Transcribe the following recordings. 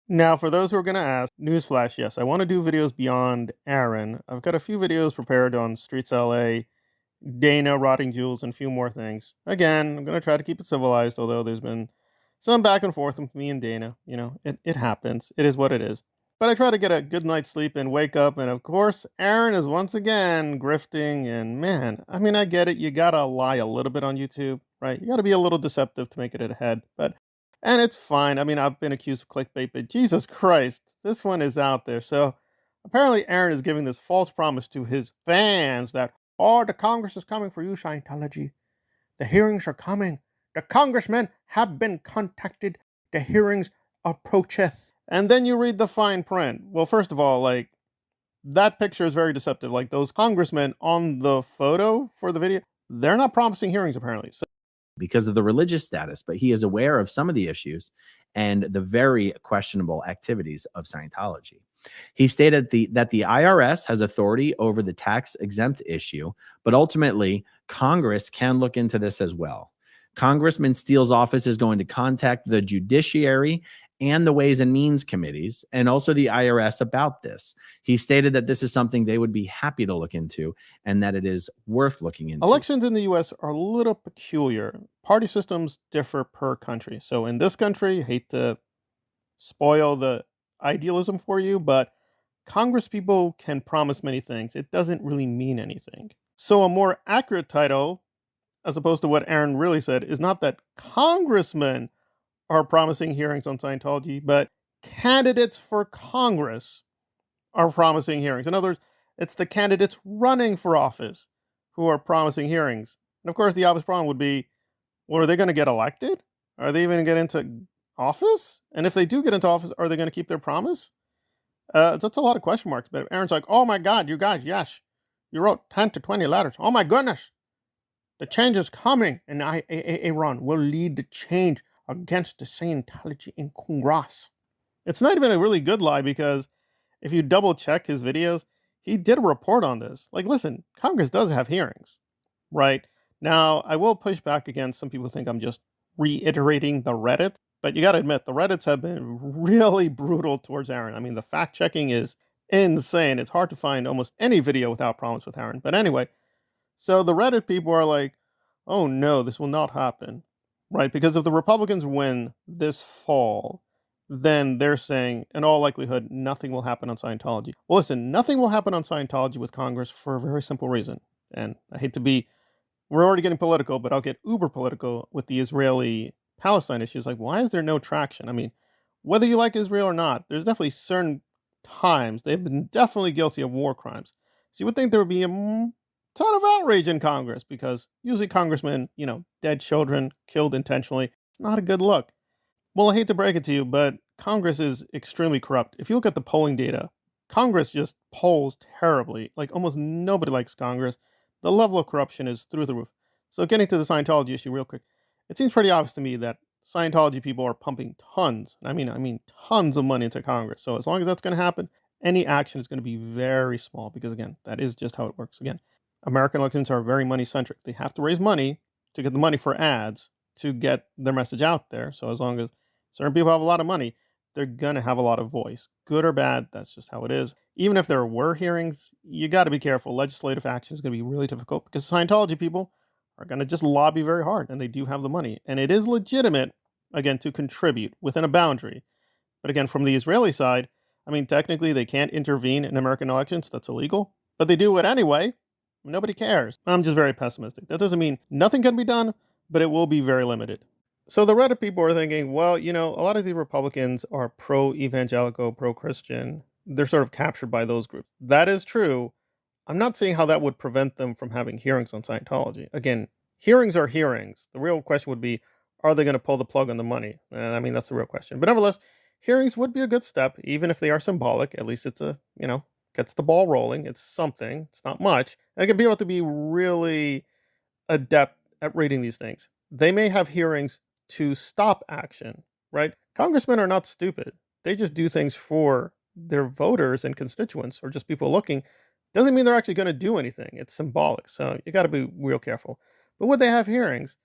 Now, for those who are going to ask, newsflash, yes, I want to do videos beyond Aaron. I've got a few videos prepared on Streets LA, Dana, Rotting Jewels, and a few more things. Again, I'm going to try to keep it civilized, although there's been some back and forth with me and Dana. It happens. It is what it is. But I try to get a good night's sleep and wake up, and of course, Aaron is once again grifting, and man, I mean, I get it. You gotta lie a little bit on YouTube, right? You gotta be a little deceptive to make it ahead, and it's fine. I mean, I've been accused of clickbait, but Jesus Christ, this one is out there. So apparently, Aaron is giving this false promise to his fans that, oh, the Congress is coming for you, Scientology. The hearings are coming. The congressmen have been contacted. The hearings approacheth. And then you read the fine print. Well, first of all, like, that picture is very deceptive. Like, those congressmen on the photo for the video, they're not promising hearings, apparently. So because of the religious status, but he is aware of some of the issues and the very questionable activities of Scientology. He stated that the IRS has authority over the tax-exempt issue, but ultimately, Congress can look into this as well. Congressman Steele's office is going to contact the judiciary and the Ways and Means committees and also the IRS about this. He stated that this is something they would be happy to look into and that it is worth looking into. Elections in the US are a little peculiar. Party systems differ per country. So in this country, hate to spoil the idealism for you, but Congress people can promise many things. It doesn't really mean anything. So a more accurate title, as opposed to what Aaron really said, is not that congressmen are promising hearings on Scientology, but candidates for Congress are promising hearings. In other words, it's the candidates running for office who are promising hearings. And of course, the obvious problem would be, well, are they going to get elected? Are they even going to get into office? And if they do get into office, are they going to keep their promise? That's a lot of question marks. But Aaron's like, oh my God, you guys, yes, you wrote 10 to 20 letters. Oh my goodness, the change is coming. And Aaron will lead the change against the Scientology in Congress. It's not even a really good lie because if you double check his videos, he did a report on this. Like, listen, Congress does have hearings, right? Now, I will push back against some people think I'm just reiterating the Reddit, but you got to admit, the Reddits have been really brutal towards Aaron. I mean, the fact checking is insane. It's hard to find almost any video without problems with Aaron. But anyway, so the Reddit people are like, oh no, this will not happen, right? Because if the Republicans win this fall, then they're saying, in all likelihood, nothing will happen on Scientology. Well, listen, nothing will happen on Scientology with Congress for a very simple reason. And I hate to be, we're already getting political, but I'll get uber political with the Israeli Palestine issues. Like, why is there no traction? I mean, whether you like Israel or not, there's definitely certain times they've been definitely guilty of war crimes. So you would think there would be a ton of outrage in Congress because usually congressmen, dead children killed intentionally. It's not a good look. Well, I hate to break it to you, but Congress is extremely corrupt. If you look at the polling data, Congress just polls terribly. Like, almost nobody likes Congress. The level of corruption is through the roof. So getting to the Scientology issue real quick, it seems pretty obvious to me that Scientology people are pumping tons, I mean tons of money into Congress. So as long as that's going to happen, any action is going to be very small because, again, that is just how it works. Again, American elections are very money centric. They have to raise money to get the money for ads to get their message out there. So as long as certain people have a lot of money, they're going to have a lot of voice. Good or bad, that's just how it is. Even if there were hearings, you got to be careful. Legislative action is going to be really difficult because Scientology people are going to just lobby very hard, and they do have the money. And it is legitimate, again, to contribute within a boundary. But again, from the Israeli side, I mean, technically they can't intervene in American elections. That's illegal. But they do it anyway. Nobody cares. I'm just very pessimistic. That doesn't mean nothing can be done, but it will be very limited. So the Reddit people are thinking, well, a lot of the Republicans are pro-evangelical, pro-Christian. They're sort of captured by those groups. That is true. I'm not seeing how that would prevent them from having hearings on Scientology. Again, hearings are hearings. The real question would be, are they going to pull the plug on the money? I mean, that's the real question. But nevertheless, hearings would be a good step, even if they are symbolic. At least it's gets the ball rolling. It's something. It's not much. And again, people have to be really adept at reading these things. They may have hearings to stop action, right? Congressmen are not stupid. They just do things for their voters and constituents or just people looking. Doesn't mean they're actually going to do anything. It's symbolic. So you got to be real careful. But would they have hearings?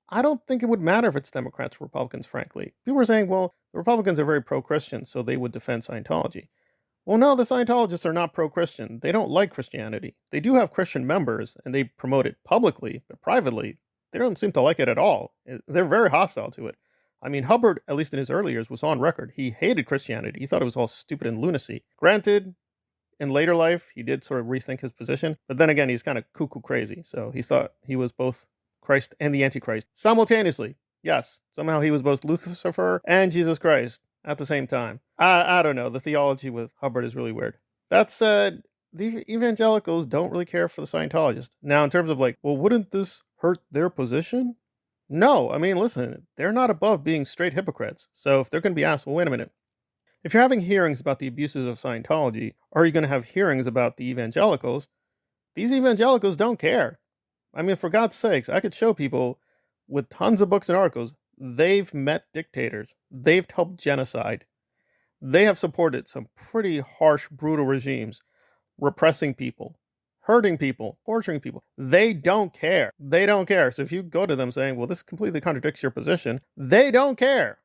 I don't think it would matter if it's Democrats or Republicans, frankly. People are saying, well, the Republicans are very pro-Christian, so they would defend Scientology. Well, no, the Scientologists are not pro-Christian. They don't like Christianity. They do have Christian members, and they promote it publicly, but privately, they don't seem to like it at all. They're very hostile to it. I mean, Hubbard, at least in his early years, was on record. He hated Christianity. He thought it was all stupid and lunacy. Granted, in later life, he did sort of rethink his position, but then again, he's kind of cuckoo crazy. So he thought he was both Christ and the Antichrist simultaneously. Yes, somehow he was both Lucifer and Jesus Christ at the same time. I don't know. The theology with Hubbard is really weird. That said, the evangelicals don't really care for the Scientologists. Now, in terms of like, well, wouldn't this hurt their position? No. I mean, listen, they're not above being straight hypocrites. So if they're going to be asked, well, wait a minute. If you're having hearings about the abuses of Scientology, are you going to have hearings about the evangelicals? These evangelicals don't care. I mean, for God's sakes, I could show people with tons of books and articles. They've met dictators. They've helped genocide. They have supported some pretty harsh, brutal regimes, repressing people, hurting people, torturing people. They don't care. They don't care. So if you go to them saying, well, this completely contradicts your position, they don't care.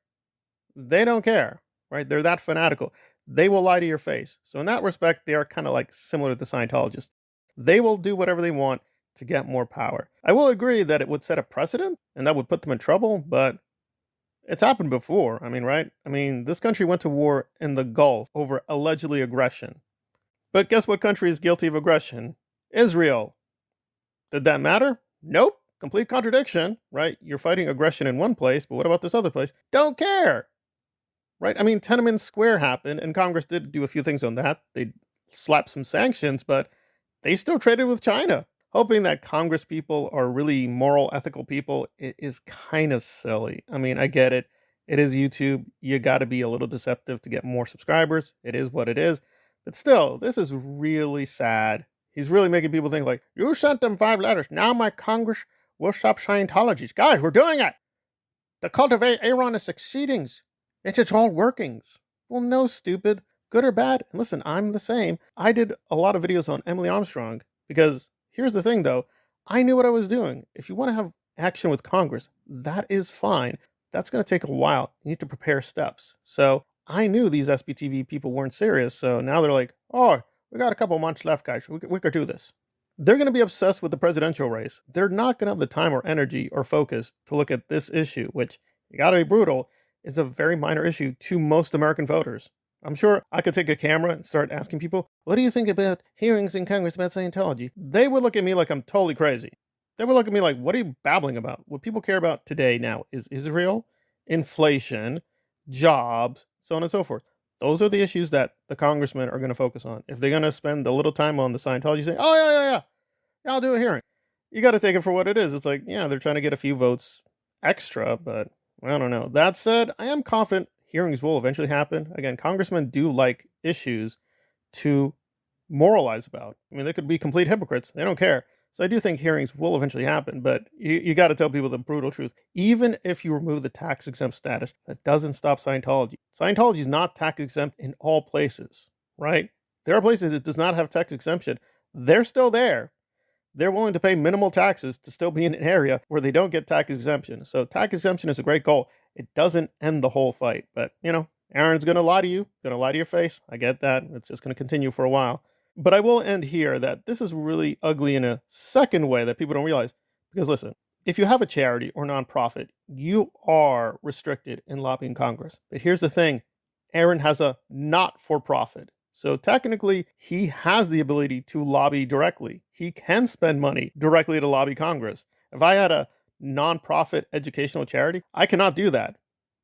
They don't care, right? They're that fanatical. They will lie to your face. So in that respect, they are kind of like similar to Scientologists. They will do whatever they want to get more power. I will agree that it would set a precedent and that would put them in trouble, but it's happened before. I mean, right? I mean, this country went to war in the Gulf over allegedly aggression. But guess what country is guilty of aggression? Israel. Did that matter? Nope. Complete contradiction, right? You're fighting aggression in one place, but what about this other place? Don't care. Right? I mean, Tiananmen Square happened, and Congress did do a few things on that. They slapped some sanctions, but they still traded with China. Hoping that Congress people are really moral, ethical people is kind of silly. I mean, I get it. It is YouTube. You got to be a little deceptive to get more subscribers. It is what it is. But still, this is really sad. He's really making people think like, you sent them 5 letters. Now my Congress will stop Scientology. Guys, we're doing it. The cult of Aaron is succeeding. It's all workings. Well, no, stupid. Good or bad. And listen, I'm the same. I did a lot of videos on Emily Armstrong because here's the thing, though. I knew what I was doing. If you want to have action with Congress, that is fine. That's going to take a while. You need to prepare steps. So I knew these SBTV people weren't serious. So now they're like, oh, we got a couple months left, guys. We could do this. They're going to be obsessed with the presidential race. They're not going to have the time or energy or focus to look at this issue, which, you got to be brutal, is a very minor issue to most American voters. I'm sure I could take a camera and start asking people, what do you think about hearings in Congress about Scientology? They would look at me like I'm totally crazy. They would look at me like, what are you babbling about? What people care about today now is Israel, inflation, jobs, so on and so forth. Those are the issues that the congressmen are going to focus on. If they're going to spend a little time on the Scientology saying, oh, yeah, I'll do a hearing. You got to take it for what it is. It's like, yeah, they're trying to get a few votes extra, but I don't know. That said, I am confident hearings will eventually happen. Again, congressmen do like issues to moralize about. I mean, they could be complete hypocrites. They don't care. So I do think hearings will eventually happen, but you got to tell people the brutal truth. Even if you remove the tax exempt status, that doesn't stop Scientology. Scientology is not tax exempt in all places, right? There are places that does not have tax exemption. They're still there. They're willing to pay minimal taxes to still be in an area where they don't get tax exemption. So tax exemption is a great goal. It doesn't end the whole fight. But, Aaron's going to lie to you, going to lie to your face. I get that. It's just going to continue for a while. But I will end here that this is really ugly in a second way that people don't realize. Because listen, if you have a charity or nonprofit, you are restricted in lobbying Congress. But here's the thing. Aaron has a not-for-profit. So technically, he has the ability to lobby directly. He can spend money directly to lobby Congress. If I had a nonprofit educational charity, I cannot do that.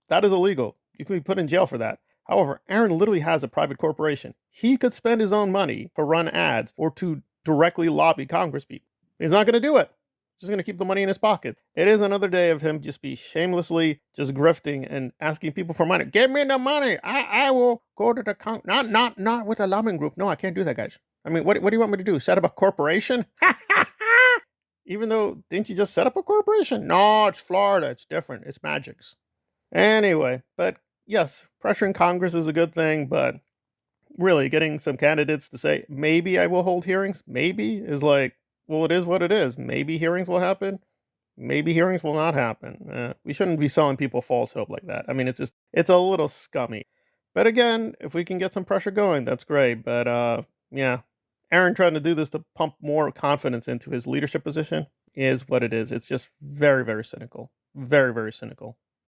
That is illegal. You can be put in jail for that. However, Aaron literally has a private corporation. He could spend his own money to run ads or to directly lobby Congress people. He's not going to do it. He's just going to keep the money in his pocket. It is another day of him just be shamelessly just grifting and asking people for money. Give me the money. I will go to the not with a lobbying group. No, I can't do that, guys. I mean, what do you want me to do? Set up a corporation? Even though, didn't you just set up a corporation? No, it's Florida. It's different. It's magics. Anyway, but yes, pressuring Congress is a good thing, but really getting some candidates to say, maybe I will hold hearings, maybe is like, well, it is what it is. Maybe hearings will happen. maybe hearings will not happen. We shouldn't be selling people false hope like that. I mean, it's a little scummy. But again, if we can get some pressure going, that's great. But yeah, Aaron trying to do this to pump more confidence into his leadership position is what it is. It's just very, very cynical. Very, very cynical.